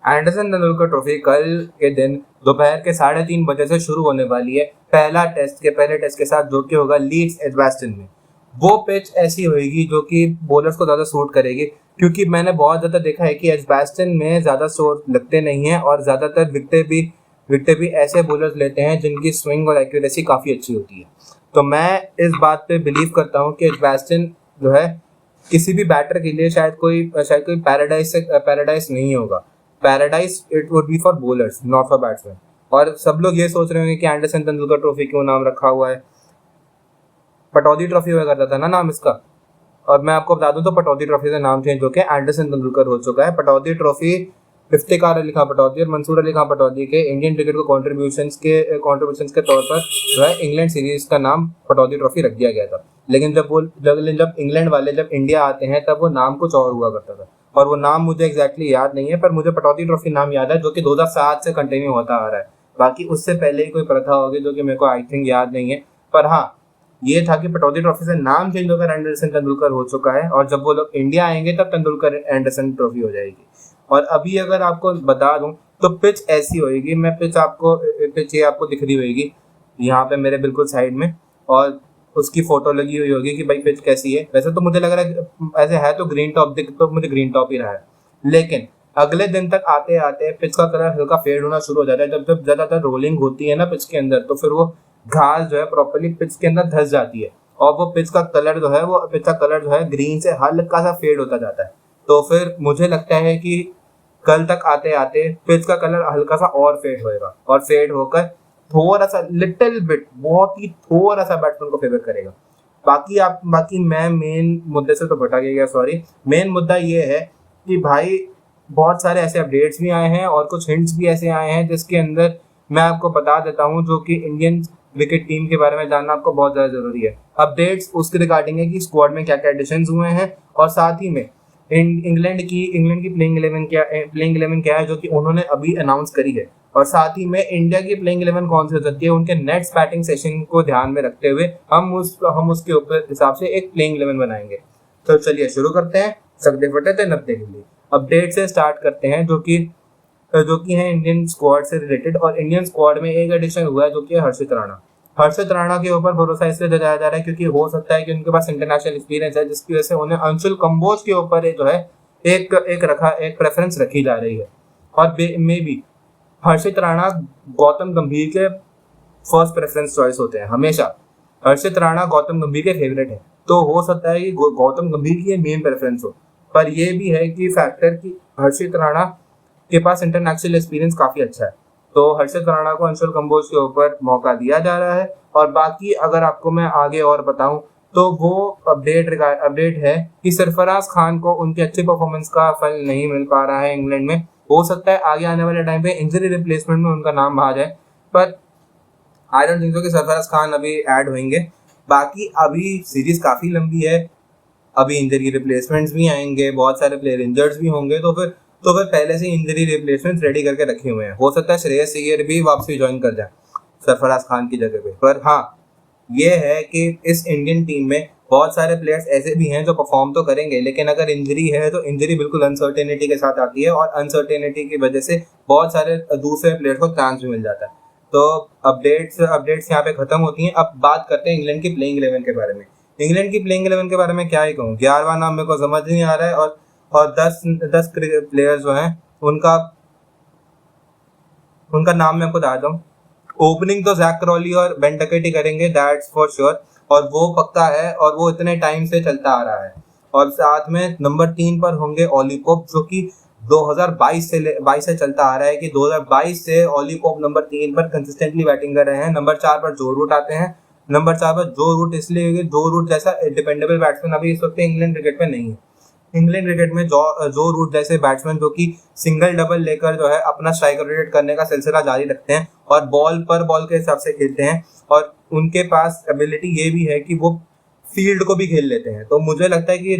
Anderson Tendulkar trophy कल के दिन दोपहर के 3:30 बजे से शुरू होने वाली है। पहले टेस्ट के साथ जो कि होगा लीड्स एजबास्टन में। वो पिच ऐसी होगी जो कि बॉलर्स को ज़्यादा सूट करेगी, क्योंकि मैंने बहुत ज़्यादा देखा है कि एजबास्टन में ज़्यादा शॉट लगते नहीं हैं और ज़्यादातर विकटें भी ऐसे बॉलर्स लेते हैं जिनकी स्विंग और एक्यूरेसी काफ़ी अच्छी होती है। तो मैं इस बात पे बिलीव करता हूँ कि एजबास्टन जो है किसी भी बैटर के लिए शायद कोई पैराडाइज नहीं होगा। Paradise it would be for bowlers, not for batsman. और सब लोग ये सोच रहे होंगे कि एंडरसन तेंदुलकर ट्रॉफी क्यों नाम रखा हुआ है। पटौदी ट्रॉफी हुआ करता था ना नाम इसका, और मैं आपको बता दूं तो पटौदी ट्रॉफी से नाम चेंज होकर एंडरसन तेंदुलकर हो चुका है। पटौदी ट्रॉफी इफ्तिकार अली खान पटौदी और मंसूर अली खान पटौदी के इंडियन क्रिकेट को कॉन्ट्रीब्यूशंस के तौर पर जो है इंग्लैंड सीरीज का नाम पटौदी ट्रॉफी रख दिया गया था। लेकिन जब इंग्लैंड वाले जब इंडिया आते हैं तब वो नाम कुछ और हुआ करता था, और वो नाम मुझे एग्जैक्टली याद नहीं है, पर मुझे पटौदी ट्रॉफी नाम याद है जो कि 2007 से कंटिन्यू होता आ रहा है। बाकी उससे पहले ही कोई प्रथा होगी जो कि मेरे को आई थिंक याद नहीं है। पर हाँ, ये था कि पटौदी ट्रॉफी से नाम चेंज होकर एंडरसन तेंदुलकर हो चुका है, और जब वो लोग इंडिया आएंगे तब तेंदुलकर एंडरसन ट्रॉफी हो जाएगी। और अभी अगर आपको बता दूं तो पिच ऐसी होएगी, पिच ये आपको दिख रही होगी यहाँ पे मेरे बिल्कुल साइड में, और उसकी फोटो लगी हुई होगी कि भाई पिच कैसी है। वैसे तो मुझे लग रहा है ऐसे है तो ग्रीन टॉप दिख तो मुझे ग्रीन टॉप ही रहा है, लेकिन अगले दिन तक आते आते पिच का कलर हल्का फेड होना शुरू हो जाता है। जब ज्यादातर रोलिंग होती है ना पिच के अंदर, तो फिर वो घास जो है प्रॉपर्ली पिच के अंदर धस जाती है, और वो पिच का कलर जो है ग्रीन से हल्का सा फेड होता जाता है। तो फिर मुझे लगता है कि कल तक आते आते पिच का कलर हल्का सा और फेड होएगा, और फेड होकर थोड़ा सा लिटिल बिट, बहुत ही थोड़ा सा बैट्समैन को फेवर करेगा। बाकी मैं मेन मुद्दे से तो भटक गया, सॉरी। मेन मुद्दा ये है कि भाई बहुत सारे ऐसे अपडेट्स भी आए हैं और कुछ हिंट्स भी ऐसे आए हैं जिसके अंदर मैं आपको बता देता हूं, जो कि इंडियन विकेट टीम के बारे में जानना आपको बहुत ज़्यादा जरूरी है। अपडेट्स उसके रिगार्डिंग है कि स्क्वाड में क्या क्या एडिशंस हुए हैं, और साथ ही में इंग्लैंड की प्लेइंग 11 क्या है जो कि उन्होंने अभी अनाउंस करी है, और साथ ही में इंडिया की प्लेइंग 11 कौन सी हो सकती है उनके नेक्स्ट बैटिंग सेशन को ध्यान में रखते हुए हम उसके ऊपर हिसाब से एक प्लेइंग 11 बनाएंगे। तो चलिए शुरू करते हैं सकते फटे नब्बे के लिए। अपडेट से स्टार्ट करते हैं जो कि है इंडियन स्क्वाड से रिलेटेड, और इंडियन स्क्वाड में एक एडिशन हुआ है जो कि हर्षित राणा के ऊपर भरोसा इसलिए जताया जा रहा है क्योंकि हो सकता है कि उनके पास इंटरनेशनल एक्सपीरियंस है, जिसकी वजह से उन्हें अंशुल कंबोज के ऊपर जो है एक प्रेफरेंस रखी जा रही है। और मे बी हर्षित राणा गौतम गंभीर के फर्स्ट प्रेफरेंस चॉइस होते हैं हमेशा। हर्षित राणा गौतम गंभीर के फेवरेट है, तो हो सकता है कि गौतम गंभीर की मेन प्रेफरेंस हो। पर यह भी है कि फैक्टर कि हर्षित राणा के पास इंटरनेशनल एक्सपीरियंस काफी अच्छा है, तो हर्षित राणा को अंशुल कंबोज के ऊपर मौका दिया जा रहा है। और बाकी अगर आपको मैं आगे और बताऊं तो वो अपडेट है कि सरफराज खान को उनकी अच्छी परफॉर्मेंस का फल नहीं मिल पा रहा है इंग्लैंड में। हो सकता है आगे आने वाले टाइम पे इंजरी रिप्लेसमेंट में उनका नाम आ जाए, पर आई डोंट थिंक सो कि सरफराज खान अभी ऐड होंगे। बाकी अभी सीरीज काफी लंबी है, अभी इंजरी रिप्लेसमेंट्स भी आएंगे, बहुत सारे प्लेयर इंजर्ड भी होंगे, तो फिर पहले से इंजरी रिप्लेसमेंट्स रेडी करके रखे हुए हैं। हो सकता है श्रेयस अय्यर भी वापसी ज्वाइन कर जाए सरफराज खान की जगह पे। पर हाँ, ये है कि इस इंडियन टीम में बहुत सारे प्लेयर्स ऐसे भी हैं जो परफॉर्म तो करेंगे, लेकिन अगर इंजरी है तो इंजरी बिल्कुल अनसर्टेनिटी के साथ आती है, और अनसर्टेनिटी की वजह से बहुत सारे दूसरे प्लेयर्स को चांस भी मिल जाता है। तो अपडेट्स यहाँ पे खत्म होती हैं। अब बात करते हैं इंग्लैंड की प्लेइंग 11 के बारे में। इंग्लैंड की प्लेइंग 11 के बारे में क्या ही कहूँ, 11वां नाम मेरे को समझ नहीं आ रहा है, और 10 प्लेयर्स जो हैं उनका नाम मैं आपको बता दूं। ओपनिंग तो जैक क्रॉली और बेन डकेट ही करेंगे, दैट्स फॉर श्योर, और वो पक्का है, और वो इतने टाइम से चलता आ रहा है। और साथ में नंबर 3 पर होंगे ऑली पोप, जो कि 2022 से चलता आ रहा है कि 2022 से ऑली पोप नंबर 3 पर कंसिस्टेंटली बैटिंग कर रहे हैं। नंबर 4 पर जो रूट आते हैं। नंबर 4 पर जो रूट इसलिए क्योंकि जो रूट जैसा डिपेंडेबल बैट्समैन अभी इस वक्त इंग्लैंड क्रिकेट में नहीं है। इंग्लैंड क्रिकेट में जो रूट जैसे बैट्समैन जो कि सिंगल डबल लेकर जो है अपना स्ट्राइक रोटेट करने का सिलसिला जारी रखते हैं, और बॉल के हिसाब से खेलते हैं, और उनके पास एबिलिटी ये भी है कि वो फील्ड को भी खेल लेते हैं। तो मुझे लगता है कि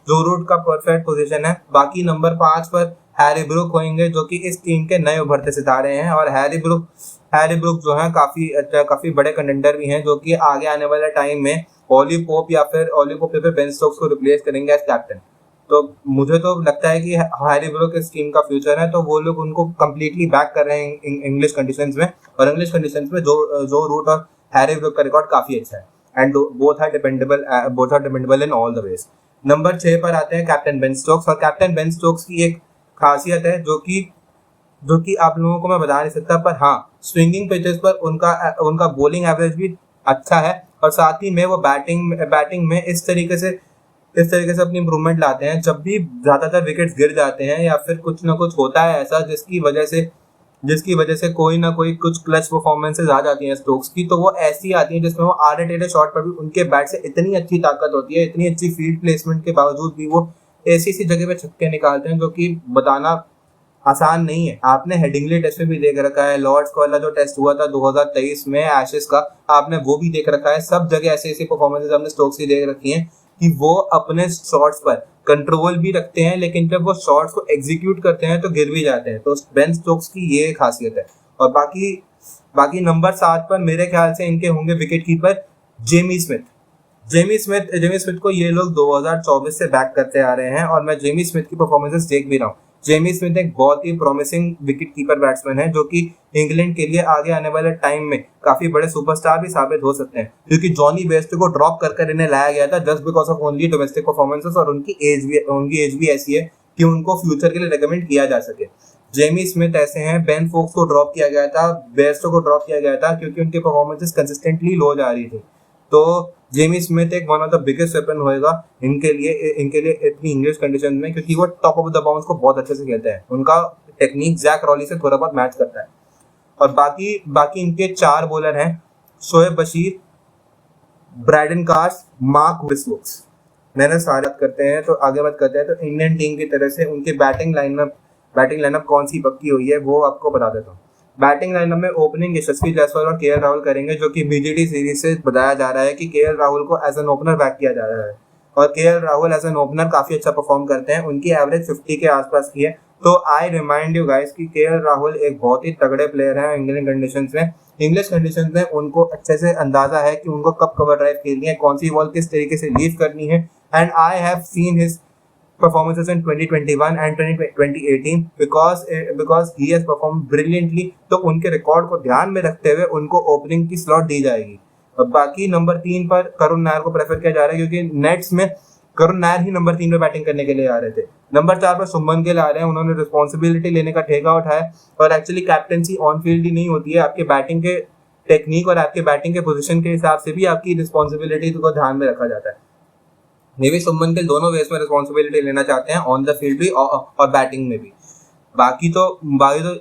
जो रूट का परफेक्ट पोजीशन है। बाकी नंबर 5 पर हैरी ब्रूक होंगे, जो कि इस टीम के नए उभरते सितारे हैं, और हैरी ब्रूक जो है काफी बड़े कंटेंडर भी हैं, जो कि आगे आने वाले टाइम में ऑली पोप या फिर बेन स्टोक्स को रिप्लेस करेंगे एज कैप्टन। तो मुझे तो लगता है कि हैरी ब्रूक इस टीम का फ्यूचर है, तो वो लोग उनको कम्प्लीटली बैक कर रहे हैं इंग्लिश कंडीशंस में, और इंग्लिश कंडीशंस में जो रूट और हैरी ब्रूक का रिकॉर्ड काफी अच्छा है, and both are dependable in all the ways. Number 6 पर आते हैं कैप्टन बेन स्टोक्स, और कैप्टन बेन स्टोक्स की एक खासियत है जो कि आप लोगों को मैं बता नहीं सकता, पर हाँ, स्विंगिंग पिचेस पर उनका बॉलिंग एवरेज भी अच्छा है, और साथ ही में वो बैटिंग में इस तरीके से अपनी इंप्रूवमेंट लाते हैं। जब भी ज्यादातर विकेट्स गिर जाते हैं या फिर कुछ ना कुछ होता है ऐसा जिसकी वजह से कोई ना कोई कुछ क्लच परफॉर्मेंसेज आ जाती हैं स्टोक्स की, तो वो ऐसी आती है जिसमें वो आधे टेढ़े शॉट पर भी उनके बैट से इतनी अच्छी ताकत होती है, इतनी अच्छी फील्ड प्लेसमेंट के बावजूद भी वो ऐसी जगह पे छक्के निकालते हैं जो कि बताना आसान नहीं है। आपने हेडिंगली टेस्ट में भी देख रखा है, लॉर्ड्स वाला जो टेस्ट हुआ था 2023 में एशेज का, आपने वो भी देख रखा है। सब जगह ऐसी परफॉर्मेंसेज हमने स्टोक्स की देख रखी हैं कि वो अपने शॉट्स पर कंट्रोल भी रखते हैं, लेकिन जब वो शॉट्स को एग्जीक्यूट करते हैं तो गिर भी जाते हैं। तो बेन स्टोक्स की ये खासियत है। और बाकी नंबर 7 पर मेरे ख्याल से इनके होंगे wicket keeper Jamie Smith. Jamie Smith को ये लोग 2024 से बैक करते आ रहे हैं, और मैं जेमी स्मिथ की परफॉर्मेंसेस देख भी रहा हूँ। जेमी स्मिथ एक बहुत ही प्रॉमिसिंग विकेट कीपर बैट्समैन है, जो कि इंग्लैंड के लिए आगे आने वाले टाइम में काफी बड़े सुपरस्टार भी साबित हो सकते हैं, क्योंकि जॉनी बेस्टो को ड्रॉप कर इन्हें लाया गया था just because of only domestic performances, और उनकी एज भी ऐसी है कि उनको फ्यूचर के लिए रिकमेंड किया जा सके। जेमी स्मिथ ऐसे हैं। बेन फोक्स को ड्रॉप किया गया था, बेस्टो को ड्रॉप किया गया था क्योंकि उनकी परफॉर्मेंसेस कंसिस्टेंटली लो जा रही थी। तो जेमी स्मिथ एक one of the biggest weapon होएगा इनके लिए इतनी इंग्लिश कंडीशन में, क्योंकि वो टॉप ऑफ द बाउंस को बहुत अच्छे से खेलते हैं। उनका टेक्निक जैक रॉली से थोड़ा बहुत मैच करता है। और बाकी इनके 4 बॉलर हैं, Shoaib Bashir, Brydon Carse, Mark विस्वुक्स। मैंने सारे बात करते हैं तो आगे बात करते हैं तो इंडियन टीम की तरह से उनकी बैटिंग लाइनअप कौन सी पक्की हुई है वो आपको बता देता हूँ। बैटिंग लाइनअप में ओपनिंग यशस्वी जायसवाल और केएल राहुल करेंगे, जो कि बीजीटी सीरीज से बताया जा रहा है कि केएल राहुल को एज एन ओपनर बैक किया जा रहा है, और KL Rahul as an opener काफी अच्छा परफॉर्म करते हैं। उनकी एवरेज 50 के आसपास की है। तो आई रिमाइंड यू गाइस कि केएल राहुल एक बहुत ही तगड़े प्लेयर है इंग्लिश कंडीशंस में। इंग्लिश कंडीशंस में उनको अच्छे से अंदाजा है कि उनको कब कवर ड्राइव खेलनी है, कौन सी बॉल किस तरीके से लीव करनी है, and I have seen his performances in 2021 and 2018 because he has performed brilliantly। तो उनके रिकॉर्ड को ध्यान में रखते हुए उनको ओपनिंग की स्लॉट दी जाएगी। और बाकी नंबर 3 पर करुण नायर को प्रेफर किया जा रहा है, क्योंकि नेट्स में करुण नायर ही नंबर 3 पे बैटिंग करने के लिए आ रहे थे। नंबर 4 पर शुभमन गिल आ रहे हैं। उन्होंने रिस्पॉन्सिबिलिटी लेने का ठेका उठाया, और एक्चुअली कैप्टनसी ऑन फील्ड ही नहीं होती है, आपके बैटिंग के टेक्निक और आपके बैटिंग के पोजीशन के हिसाब से भी आपकी रिस्पॉन्सिबिलिटी को ध्यान में रखा जाता है। मे भी शुभमन गिल दोनों वेज में रिस्पॉन्सिबिलिटी लेना चाहते हैं, ऑन द फील्ड भी और बैटिंग में भी। बाकी तो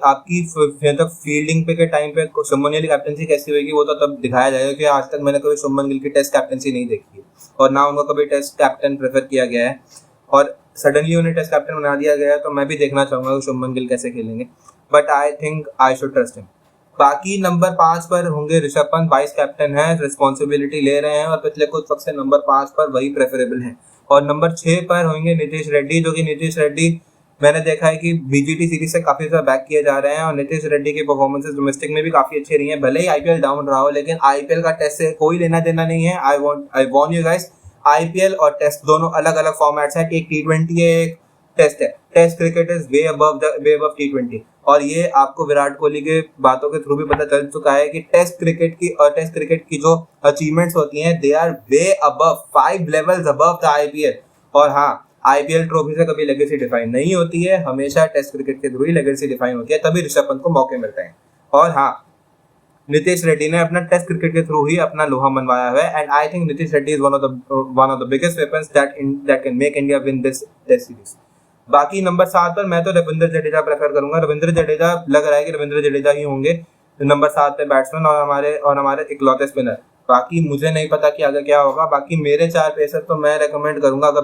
आपकी तक फील्डिंग पे के टाइम पे शुभमन गिल की कैप्टनसी कैसी होगी वो तो तब दिखाया जाएगा, कि आज तक मैंने कभी शुभमन गिल की टेस्ट कैप्टनसी नहीं देखी है, और ना उनको कभी टेस्ट कैप्टन प्रेफर किया गया है, और सडनली उन्हें टेस्ट कैप्टन बना दिया गया है। तो मैं भी देखना चाहूंगा कि शुभमन गिल कैसे खेलेंगे, but I think I should trust him. बाकी नंबर 5 पर होंगे ऋषभ पंत, वाइस कैप्टन है, रिस्पॉन्सिबिलिटी ले रहे हैं, और पिछले कुछ वक्त से नंबर 5 पर वही प्रेफरेबल है। और नंबर 6 पर होंगे नीतीश रेड्डी, जो कि नीतीश रेड्डी मैंने देखा है कि बीजीटी सीरीज से काफी ज्यादा बैक किए जा रहे हैं, और नीतीश रेड्डी की परफॉर्मेंसेस डोमेस्टिक में भी काफी अच्छी रही है। भले ही आईपीएल डाउन रहा हो, लेकिन आईपीएल का टेस्ट से कोई लेना देना नहीं है। आई वॉर्न यू गाइस, आईपीएल और टेस्ट दोनों अलग अलग फॉर्मेट्स है। एक T20 है, एक टेस्ट है। Test cricket is way above T20, और ये आपको विराट कोहली के बातों के थ्रू भी पता चल चुका है कि टेस्ट क्रिकेट की जो अचीवमेंट्स होती हैं, they are way above 5 levels above the IPL. और हाँ, आईपीएल ट्रॉफी से कभी लेगेसी डिफाइन नहीं होती है, हमेशा टेस्ट क्रिकेट के थ्रू ही लेगेसी डिफाइन होती है, तभी ऋषभ पंत को मौके मिलते हैं। और हाँ, नीतीश रेड्डी ने अपना टेस्ट क्रिकेट के थ्रू ही अपना लोहा मनवाया हुआ है, and I think Nitish Reddy is one of the biggest weapons that can make India win this test series. बाकी नंबर 7 पर मैं तो रविंद्र जडेजा प्रेफर करूंगा। रविंद्र जडेजा लग रहा है कि रविंद्र जडेजा ही होंगे नंबर 7 पे बैट्समैन, और हमारे इकलौते स्पिनर। बाकी मुझे नहीं पता कि आगे क्या होगा। बाकी मेरे 4 पेसर तो मैं रेकमेंड करूंगा, अगर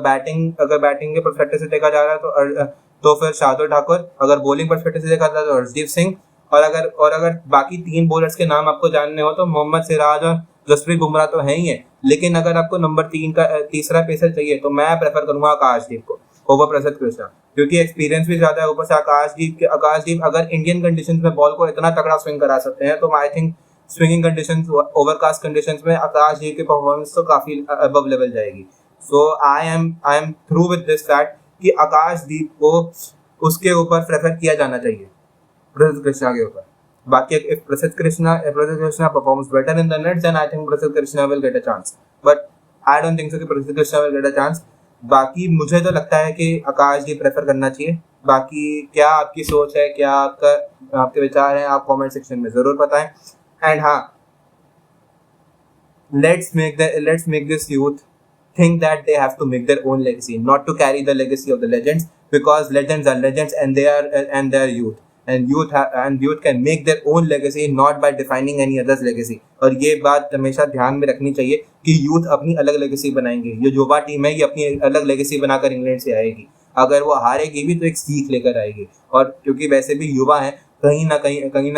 बैटिंग के परस्पेक्टिव से देखा जा रहा है तो फिर शार्दुल ठाकुर, अगर बॉलिंग परस्पेक्टिव से देखा जाए तो हर्षदीप सिंह, और अगर बाकी 3 बॉलर्स के नाम आपको जानने हो तो मोहम्मद सिराज और जसप्रीत बुमराह तो है ही है। लेकिन अगर आपको नंबर 3 का तीसरा पेसर चाहिए तो मैं प्रेफर करूंगा आकाशदीप को ओवर प्रसिद्ध कृष्णा, क्योंकि एक्सपीरियंस भी ज्यादा है। ऊपर से आकाशदीप अगर इंडियन कंडीशंस में बॉल को इतना तगड़ा स्विंग करा सकते हैं, तो I think swinging conditions, overcast conditions में आकाशदीप की परफॉर्मेंस तो काफी अबव लेवल जाएगी। So I am through with this fact कि आकाशदीप को उसके ऊपर प्रेफर किया जाना चाहिए प्रसिद्ध कृष्णा के ऊपर। बाकी if प्रसिद्ध Krishna performs better in the net, then I think प्रसिद्ध Krishna will get a chance, but I don't think so कि प्रसिद्ध Krishna will get a chance। बाकी मुझे तो लगता है कि आकाशदीप प्रेफर करना चाहिए। बाकी क्या आपकी सोच है, क्या आपके विचार हैं, आप कमेंट सेक्शन में जरूर बताएं। एंड हाँ, let's make this youth think that they have to make their own legacy, not to carry the legacy of the legends, because legends are legends and they are youth, and youth can make their own legacy not by defining any other's legacy। और ये बात हमेशा ध्यान में रखनी चाहिए कि youth अपनी अलग लेगेसी बनाएंगे। ये युवा टीम है, ये अपनी अलग लेगेसी बनाकर इंग्लैंड से आएगी। अगर वो हारेगी भी तो एक सीख लेकर आएगी, और क्योंकि वैसे भी युवा है, कहीं ना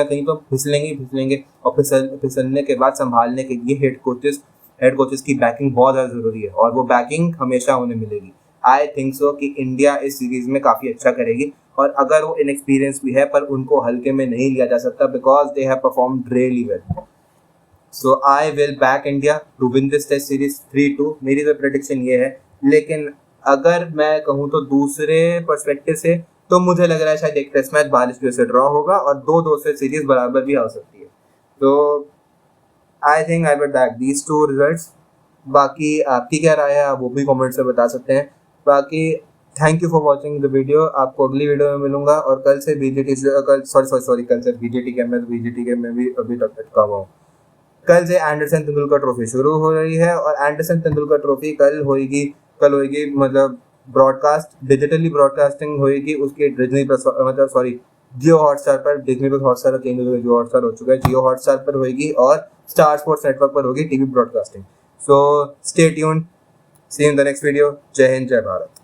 कहीं तो फिसलेंगे और फिसलने के बाद संभालने के लिए हेड कोचेस की बैकिंग बहुत ज़्यादा ज़रूरी है, और वो बैकिंग हमेशा उन्हें मिलेगी। आई थिंक सो कि इंडिया इस सीरीज़ में काफ़ी अच्छा करेगी, और अगर वो इनएक्सपीरियंस भी है पर उनको हल्के में नहीं लिया जा सकता, because they have performed really well. So I will back India to win this test series 3-2। मेरी तो प्रेडिक्शन ये है, लेकिन अगर मैं कहूँ तो दूसरे पर्सपेक्टिव से तो मुझे लग रहा है शायद एक टेस्ट मैच बारिश की वजह से ड्रॉ होगा और 2-2 से सीरीज बराबर भी हो सकती है। तो I think I will back these 2 results. बाकी आपकी क्या राय है, आप वो भी कमेंट से बता सकते हैं। बाकी thank you for watching the video. आपको अगली वीडियो में मिलूंगा, और कल से बीजेटी के मैं भी अभी तक अटका हुआ हूँ। कल से एंडरसन तेंदुलकर ट्रॉफी शुरू हो रही है, और एंडरसन तेंदुलकर ट्रॉफी कल होगी मतलब ब्रॉडकास्ट, डिजिटली ब्रॉडकास्टिंग होगी उसकी जियो हॉटस्टार पर। डिज्नी प्लस हॉटस्टार चेंज हो, जियो हॉटस्टार हो चुका है, जियो हॉटस्टार पर होगी और स्टार स्पोर्ट्स नेटवर्क पर होगी TV broadcasting. So stay tuned, see you in the next video. जय हिंद, जय भारत।